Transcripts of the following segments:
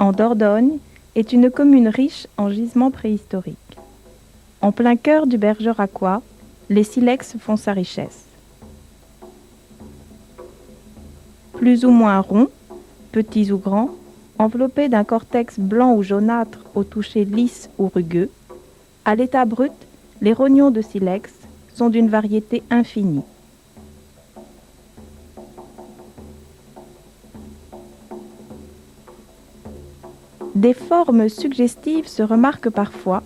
en Dordogne, est une commune riche en gisements préhistoriques. En plein cœur du Bergeracois, les silex font sa richesse. Plus ou moins ronds, petits ou grands, enveloppés d'un cortex blanc ou jaunâtre au toucher lisse ou rugueux, à l'état brut, les rognons de silex sont d'une variété infinie. Des formes suggestives se remarquent parfois,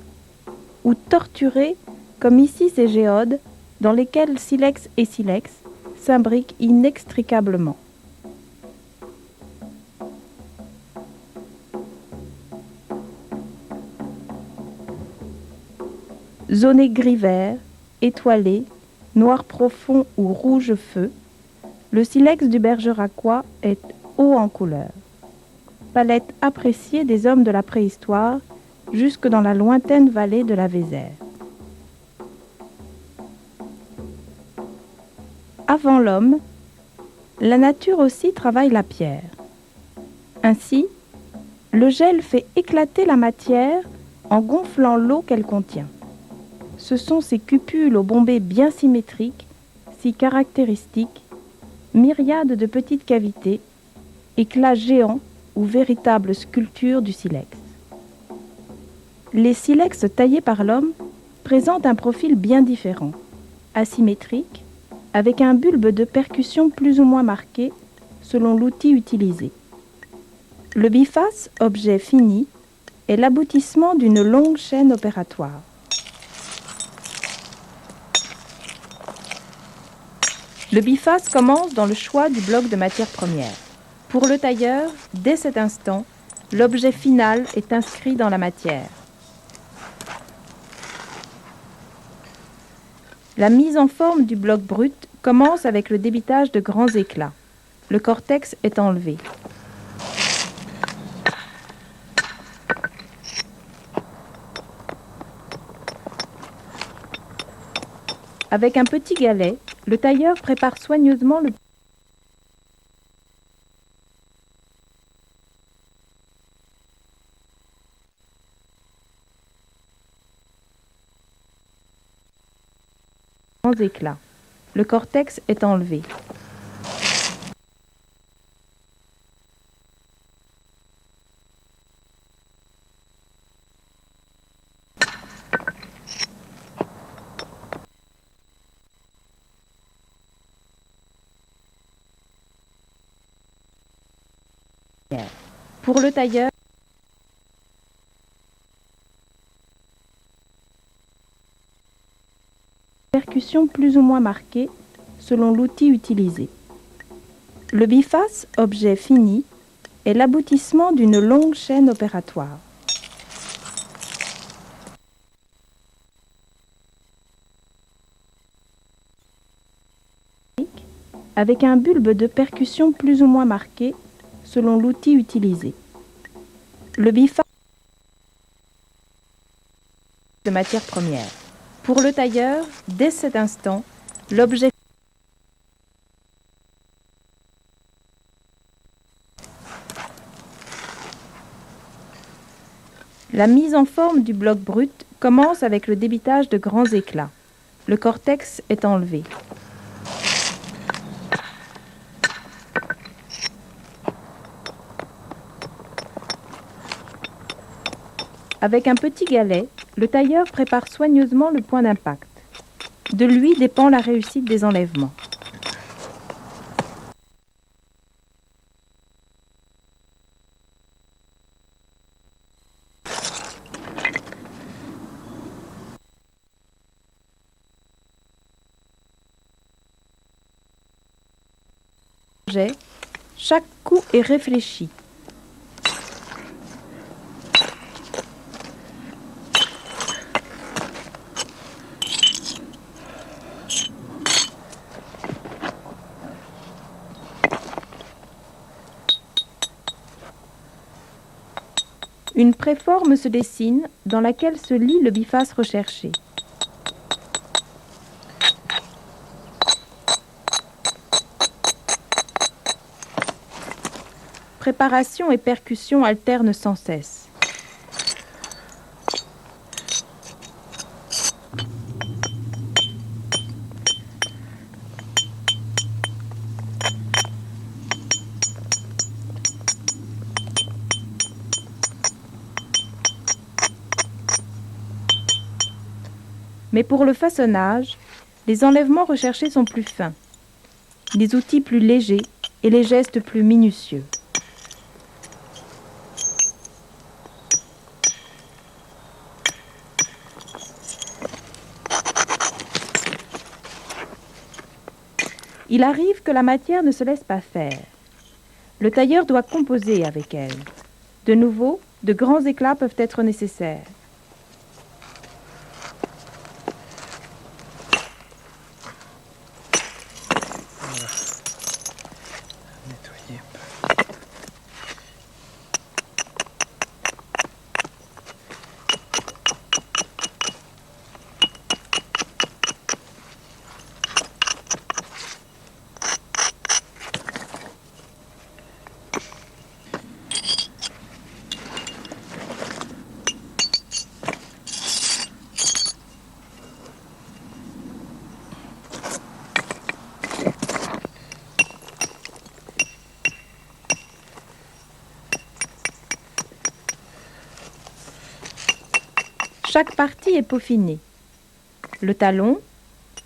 ou torturées, comme ici ces géodes, dans lesquelles silex et silex s'imbriquent inextricablement. Zoné gris-vert, étoilé, noir profond ou rouge feu, le silex du Bergeracois est haut en couleur. Palette appréciée des hommes de la préhistoire jusque dans la lointaine vallée de la Vézère. Avant l'homme, la nature aussi travaille la pierre. Ainsi, le gel fait éclater la matière en gonflant l'eau qu'elle contient. Ce sont ces cupules aux bombées bien symétriques, si caractéristiques, myriades de petites cavités, éclats géants ou véritables sculptures du silex. Les silex taillés par l'homme présentent un profil bien différent, asymétrique, avec un bulbe de percussion plus ou moins marqué selon l'outil utilisé. Le biface, objet fini, est l'aboutissement d'une longue chaîne opératoire. Le biface commence dans le choix du bloc de matière première. Pour le tailleur, dès cet instant, l'objet final est inscrit dans la matière. La mise en forme du bloc brut commence avec le débitage de grands éclats. Le cortex est enlevé. Avec un petit galet, le tailleur prépare soigneusement le grands éclats. Le cortex est enlevé. Pour le tailleur, percussion plus ou moins marquée selon l'outil utilisé. Le biface, objet fini, est l'aboutissement d'une longue chaîne opératoire. Avec un bulbe de percussion plus ou moins marqué selon l'outil utilisé. Le biface de matière première. Pour le tailleur, dès cet instant, l'objet La mise en forme du bloc brut commence avec le débitage de grands éclats. Le cortex est enlevé. Avec un petit galet, le tailleur prépare soigneusement le point d'impact. De lui dépend la réussite des enlèvements. Chaque coup est réfléchi. Une préforme se dessine dans laquelle se lie le biface recherché. préparation et percussion alternent sans cesse. Mais pour le façonnage, les enlèvements recherchés sont plus fins, les outils plus légers et les gestes plus minutieux. Il arrive que la matière ne se laisse pas faire. Le tailleur doit composer avec elle. De nouveau, de grands éclats peuvent être nécessaires. Nettoyer un peu. Chaque partie est peaufinée. Le talon,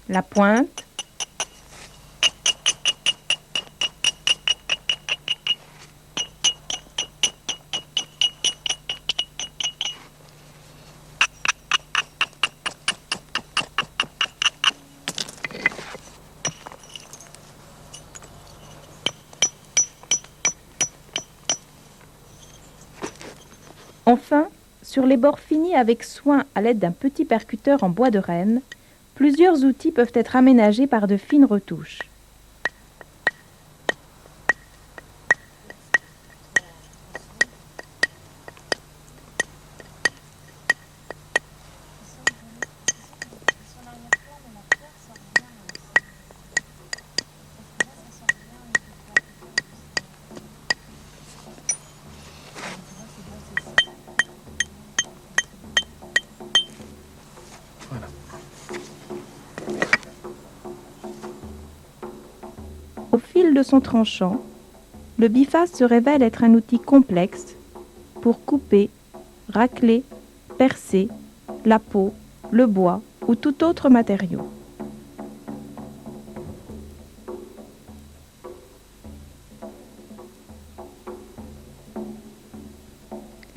la pointe, enfin, sur les bords finis avec soin à l'aide d'un petit percuteur en bois de renne, plusieurs outils peuvent être aménagés par de fines retouches. Voilà. Au fil de son tranchant, le biface se révèle être un outil complexe pour couper, racler, percer la peau, le bois ou tout autre matériau.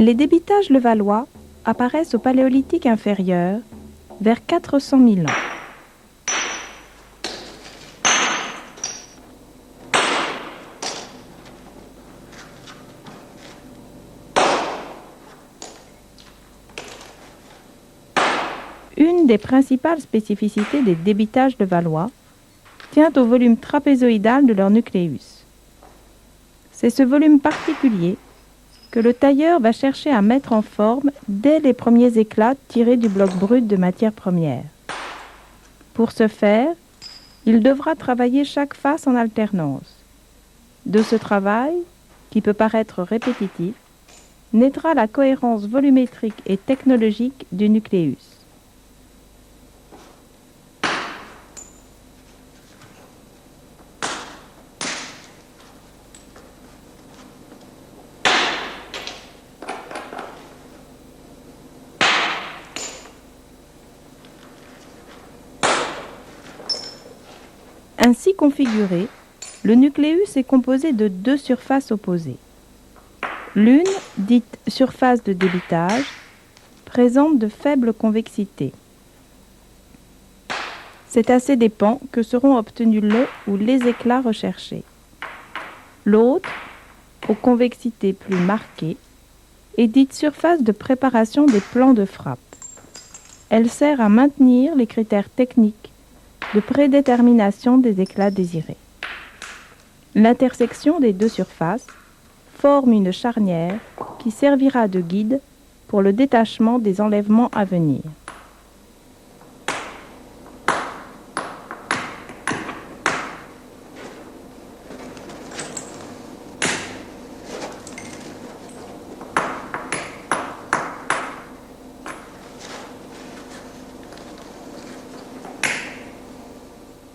Les débitages levallois apparaissent au Paléolithique inférieur, vers 400 000 ans. Une des principales spécificités des débitages levallois tient au volume trapézoïdal de leur nucléus. C'est ce volume particulier que le tailleur va chercher à mettre en forme dès les premiers éclats tirés du bloc brut de matière première. Pour ce faire, il devra travailler chaque face en alternance. De ce travail, qui peut paraître répétitif, naîtra la cohérence volumétrique et technologique du nucléus. Ainsi configuré, le nucléus est composé de deux surfaces opposées. L'une, dite surface de débitage, présente de faibles convexités. C'est à ces dépens que seront obtenus le ou les éclats recherchés. L'autre, aux convexités plus marquées, est dite surface de préparation des plans de frappe. Elle sert à maintenir les critères techniques de prédétermination des éclats désirés. L'intersection des deux surfaces forme une charnière qui servira de guide pour le détachement des enlèvements à venir.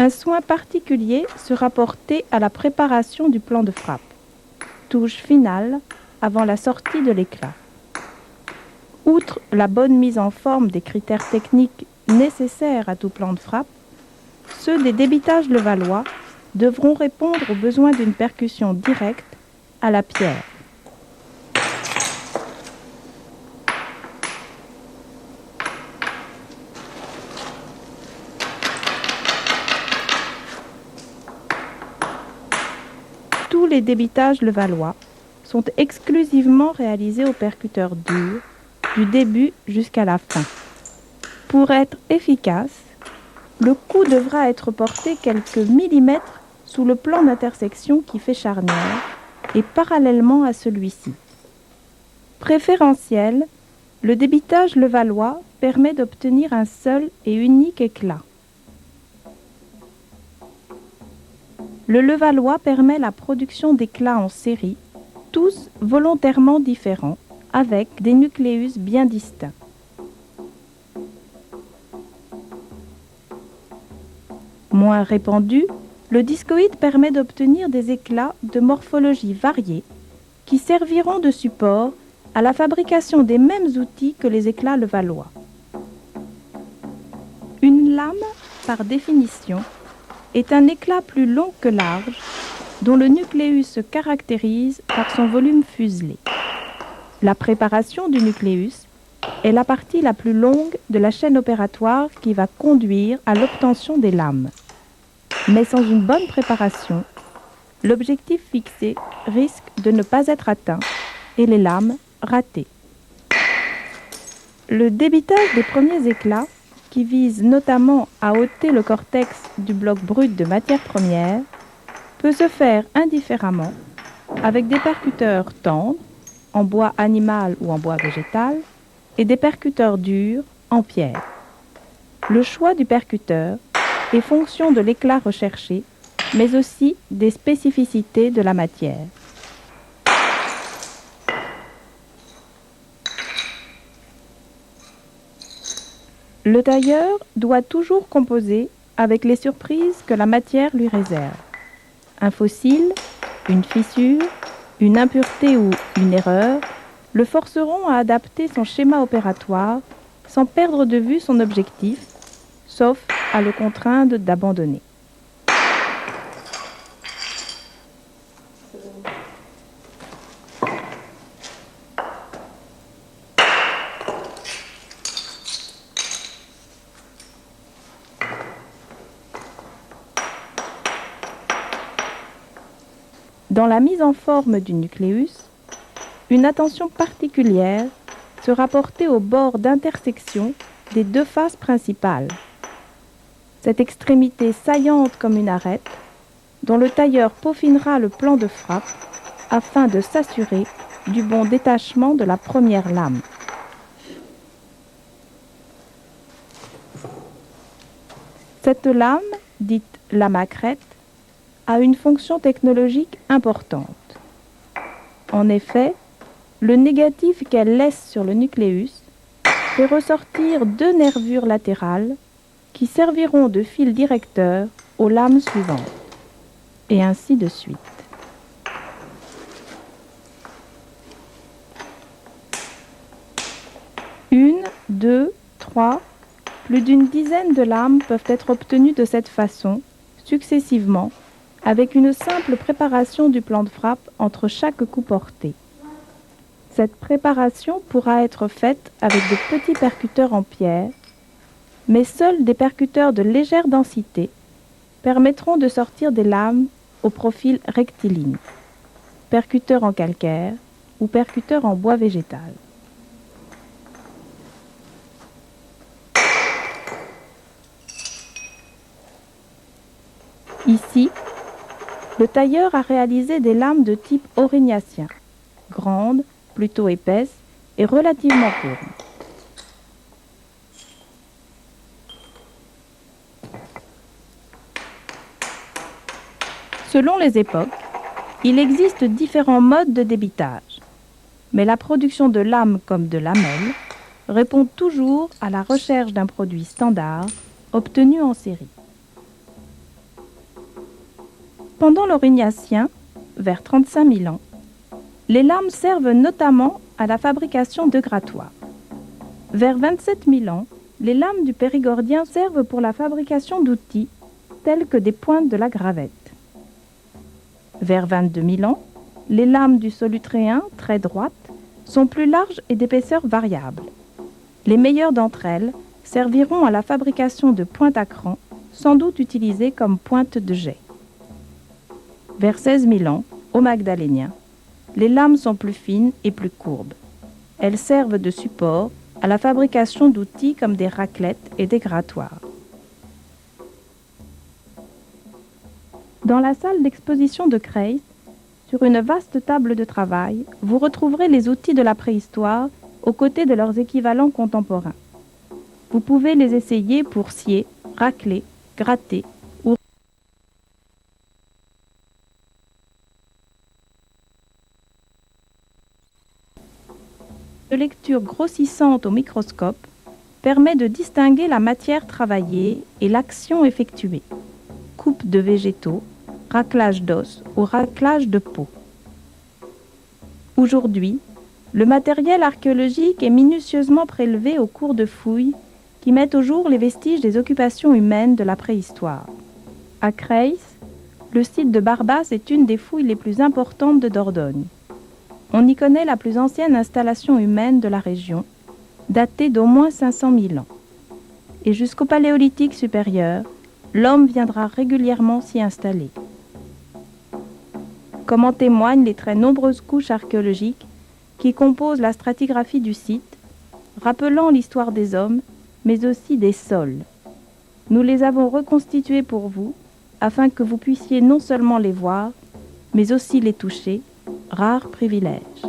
Un soin particulier sera porté à la préparation du plan de frappe, touche finale avant la sortie de l'éclat. Outre la bonne mise en forme des critères techniques nécessaires à tout plan de frappe, ceux des débitages levallois devront répondre aux besoins d'une percussion directe à la pierre. Tous les débitages levallois sont exclusivement réalisés au percuteur dur, du début jusqu'à la fin. Pour être efficace, le coup devra être porté quelques millimètres sous le plan d'intersection qui fait charnière et parallèlement à celui-ci. Préférentiel, le débitage levallois permet d'obtenir un seul et unique éclat. Le levallois permet la production d'éclats en série, tous volontairement différents, avec des nucléus bien distincts. Moins répandu, le discoïde permet d'obtenir des éclats de morphologie variée qui serviront de support à la fabrication des mêmes outils que les éclats levallois. Une lame, par définition, est un éclat plus long que large, dont le nucléus se caractérise par son volume fuselé. La préparation du nucléus est la partie la plus longue de la chaîne opératoire qui va conduire à l'obtention des lames. Mais sans une bonne préparation, l'objectif fixé risque de ne pas être atteint et les lames ratées. Le débitage des premiers éclats, qui vise notamment à ôter le cortex du bloc brut de matière première, peut se faire indifféremment avec des percuteurs tendres, en bois animal ou en bois végétal, et des percuteurs durs en pierre. Le choix du percuteur est fonction de l'éclat recherché, mais aussi des spécificités de la matière. Le tailleur doit toujours composer avec les surprises que la matière lui réserve. Un fossile, une fissure, une impureté ou une erreur le forceront à adapter son schéma opératoire sans perdre de vue son objectif, sauf à le contraindre d'abandonner. Dans la mise en forme du nucléus, une attention particulière sera portée au bord d'intersection des deux faces principales. Cette extrémité saillante comme une arête, dont le tailleur peaufinera le plan de frappe afin de s'assurer du bon détachement de la première lame. Cette lame, dite lame à crête, a une fonction technologique importante. En effet, le négatif qu'elle laisse sur le nucléus fait ressortir deux nervures latérales qui serviront de fil directeur aux lames suivantes, et ainsi de suite. Une, deux, trois, plus d'une dizaine de lames peuvent être obtenues de cette façon, successivement, avec une simple préparation du plan de frappe entre chaque coup porté. Cette préparation pourra être faite avec de petits percuteurs en pierre, mais seuls des percuteurs de légère densité permettront de sortir des lames au profil rectiligne, percuteurs en calcaire ou percuteurs en bois végétal. Ici, le tailleur a réalisé des lames de type aurignacien, grandes, plutôt épaisses et relativement courbes. Selon les époques, il existe différents modes de débitage, mais la production de lames comme de lamelles répond toujours à la recherche d'un produit standard obtenu en série. Pendant l'Aurignaciens, vers 35 000 ans, les lames servent notamment à la fabrication de grattoirs. Vers 27 000 ans, les lames du Périgordien servent pour la fabrication d'outils tels que des pointes de la gravette. Vers 22 000 ans, les lames du Solutréen, très droites, sont plus larges et d'épaisseur variable. Les meilleures d'entre elles serviront à la fabrication de pointes à cran, sans doute utilisées comme pointes de jet. Vers 16 000 ans, au Magdalénien, les lames sont plus fines et plus courbes. Elles servent de support à la fabrication d'outils comme des raclettes et des grattoirs. Dans la salle d'exposition de Creil, sur une vaste table de travail, vous retrouverez les outils de la préhistoire aux côtés de leurs équivalents contemporains. Vous pouvez les essayer pour scier, racler, gratter ou de lecture grossissante au microscope permet de distinguer la matière travaillée et l'action effectuée. Coupe de végétaux, raclage d'os ou raclage de peau. Aujourd'hui, le matériel archéologique est minutieusement prélevé au cours de fouilles qui mettent au jour les vestiges des occupations humaines de la préhistoire. À Creil, le site de Barbas est une des fouilles les plus importantes de Dordogne. On y connaît la plus ancienne installation humaine de la région, datée d'au moins 500 000 ans. Et jusqu'au Paléolithique supérieur, l'homme viendra régulièrement s'y installer. Comme en témoignent les très nombreuses couches archéologiques qui composent la stratigraphie du site, rappelant l'histoire des hommes, mais aussi des sols. Nous les avons reconstituées pour vous, afin que vous puissiez non seulement les voir, mais aussi les toucher, rare privilège.